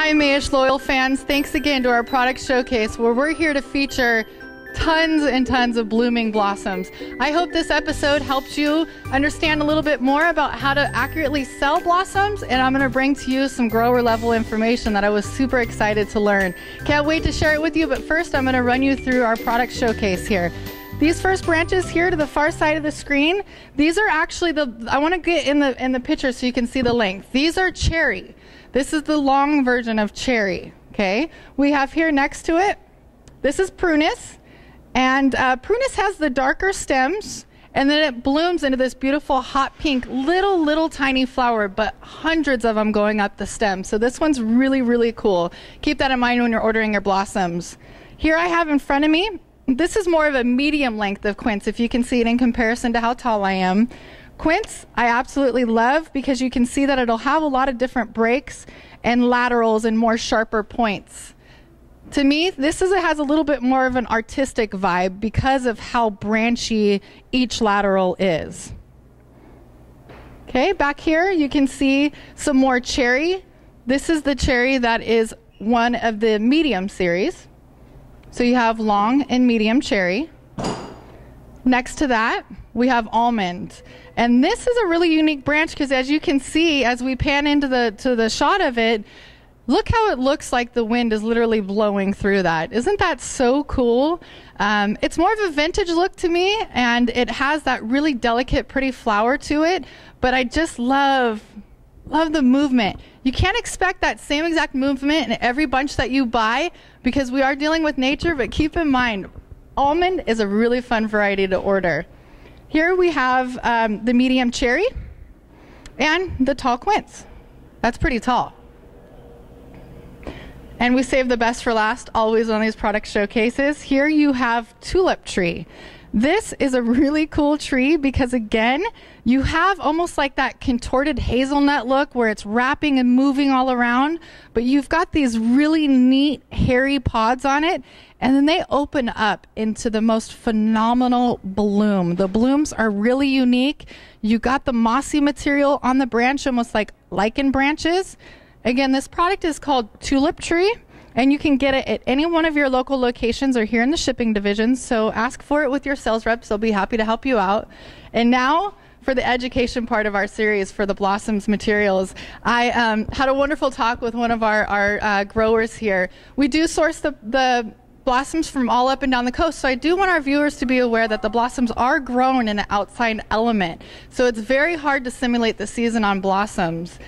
Hi, Mayesh Loyal fans. Thanks again to our product showcase where we're here to feature tons and tons of blooming blossoms. I hope this episode helps you understand a little bit more about how to accurately sell blossoms, and I'm going to bring to you some grower level information that I was super excited to learn. Can't wait to share it with you, but first I'm going to run you through our product showcase here. These first branches here to the far side of the screen, these are actually I want to get in the picture so you can see the length. These are cherry. This is the long version of cherry, okay? We have here next to it, this is prunus, and prunus has the darker stems, and then it blooms into this beautiful hot pink little tiny flower, but hundreds of them going up the stem. So this one's really, really cool. Keep that in mind when you're ordering your blossoms. Here I have in front of me, this is more of a medium length of quince, if you can see it in comparison to how tall I am. Quince, I absolutely love because you can see that it'll have a lot of different breaks and laterals and more sharper points. To me, this has a little bit more of an artistic vibe because of how branchy each lateral is. Okay, back here you can see some more cherry. This is the cherry that is one of the medium series. So you have long and medium cherry. Next to that, we have almond. And this is a really unique branch because as you can see, as we pan into the shot of it, look how it looks like the wind is literally blowing through that. Isn't that so cool? It's more of a vintage look to me, and it has that really delicate, pretty flower to it, but I just love the movement. You can't expect that same exact movement in every bunch that you buy because we are dealing with nature, but keep in mind, almond is a really fun variety to order. Here we have the medium cherry and the tall quince. That's pretty tall. And we save the best for last, always on these product showcases. Here you have Tulip Tree. This is a really cool tree because, again, you have almost like that contorted hazelnut look where it's wrapping and moving all around, but you've got these really neat hairy pods on it, and then they open up into the most phenomenal bloom. The blooms are really unique. You got the mossy material on the branch, almost like lichen branches. Again, this product is called Tulip Tree, and you can get it at any one of your local locations or here in the shipping division, so ask for it with your sales reps. They'll be happy to help you out. And now, for the education part of our series for the Blossoms materials, I had a wonderful talk with one of our growers here. We do source the blossoms from all up and down the coast, so I do want our viewers to be aware that the blossoms are grown in an outside element, so it's very hard to simulate the season on blossoms.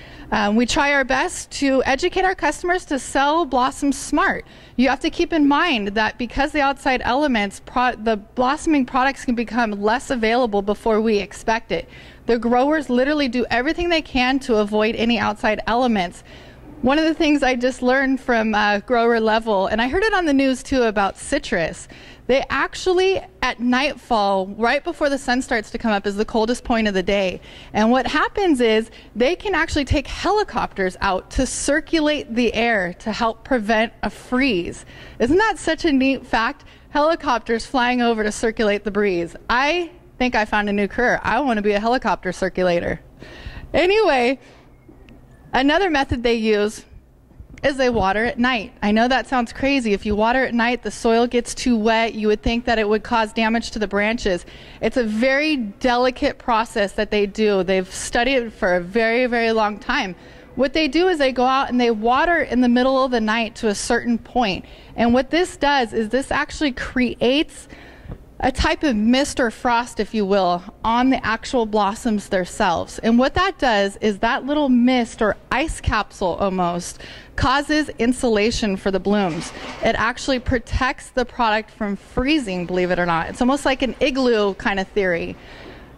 We try our best to educate our customers to sell blossoms smart. You have to keep in mind that because the outside elements, the blossoming products can become less available before we expect it. The growers literally do everything they can to avoid any outside elements. One of the things I just learned from grower level, and I heard it on the news too about citrus, they actually, at nightfall, right before the sun starts to come up, is the coldest point of the day. And what happens is they can actually take helicopters out to circulate the air to help prevent a freeze. Isn't that such a neat fact? Helicopters flying over to circulate the breeze. I think I found a new career. I want to be a helicopter circulator. Anyway, another method they use is they water at night. I know that sounds crazy. If you water at night, the soil gets too wet. You would think that it would cause damage to the branches. It's a very delicate process that they do. They've studied it for a very, very long time. What they do is they go out and they water in the middle of the night to a certain point. And what this does is this actually creates a type of mist or frost, if you will, on the actual blossoms themselves. And what that does is that little mist or ice capsule almost causes insulation for the blooms. It actually protects the product from freezing, believe it or not. It's almost like an igloo kind of theory.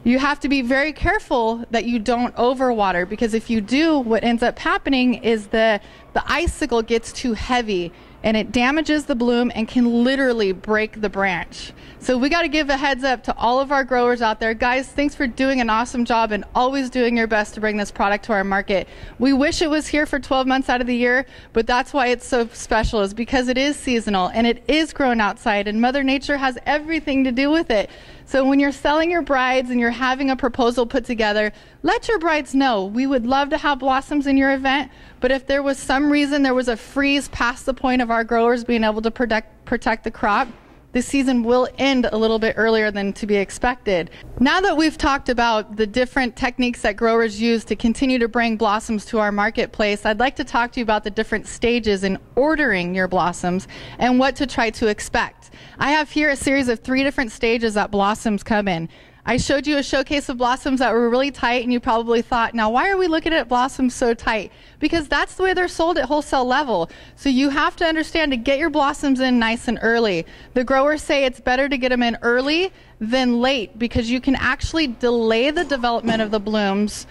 You have to be very careful that you don't overwater, because if you do, what ends up happening is the icicle gets too heavy and it damages the bloom and can literally break the branch. So we got to give a heads up to all of our growers out there. Guys, thanks for doing an awesome job and always doing your best to bring this product to our market. We wish it was here for 12 months out of the year, but that's why it's so special, is because it is seasonal and it is grown outside, and Mother Nature has everything to do with it. So when you're selling your brides and you're having a proposal put together, let your brides know. We would love to have blossoms in your event, but if there was some reason there was a freeze past the point of our growers being able to protect the crop, the season will end a little bit earlier than to be expected. Now that we've talked about the different techniques that growers use to continue to bring blossoms to our marketplace, I'd like to talk to you about the different stages in ordering your blossoms and what to try to expect. I have here a series of 3 different stages that blossoms come in. I showed you a showcase of blossoms that were really tight, and you probably thought, now why are we looking at blossoms so tight? Because that's the way they're sold at wholesale level. So you have to understand to get your blossoms in nice and early. The growers say it's better to get them in early than late because you can actually delay the development of the blooms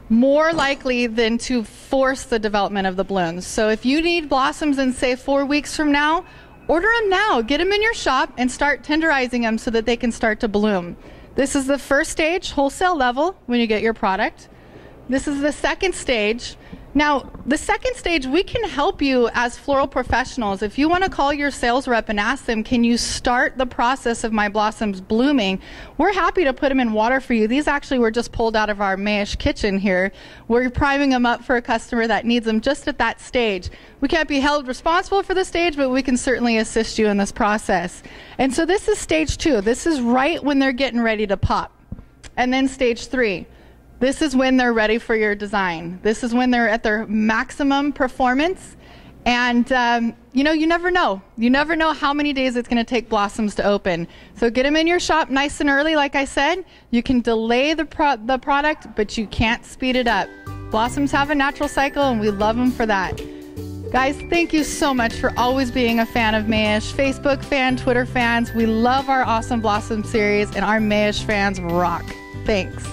more likely than to force the development of the blooms. So if you need blossoms in, say, 4 weeks from now, order them now. Get them in your shop and start tenderizing them so that they can start to bloom. This is the first stage, wholesale level, when you get your product. This is the second stage. Now, the second stage, we can help you as floral professionals. If you want to call your sales rep and ask them, can you start the process of my blossoms blooming? We're happy to put them in water for you. These actually were just pulled out of our Mayesh kitchen here. We're priming them up for a customer that needs them just at that stage. We can't be held responsible for the stage, but we can certainly assist you in this process. And so this is stage 2. This is right when they're getting ready to pop. And then stage 3. This is when they're ready for your design. This is when they're at their maximum performance. And, you never know. You never know how many days it's going to take blossoms to open. So get them in your shop nice and early, like I said. You can delay the product, but you can't speed it up. Blossoms have a natural cycle, and we love them for that. Guys, thank you so much for always being a fan of Mayesh. Facebook fan, Twitter fans, we love our Awesome Blossom series, and our Mayesh fans rock. Thanks.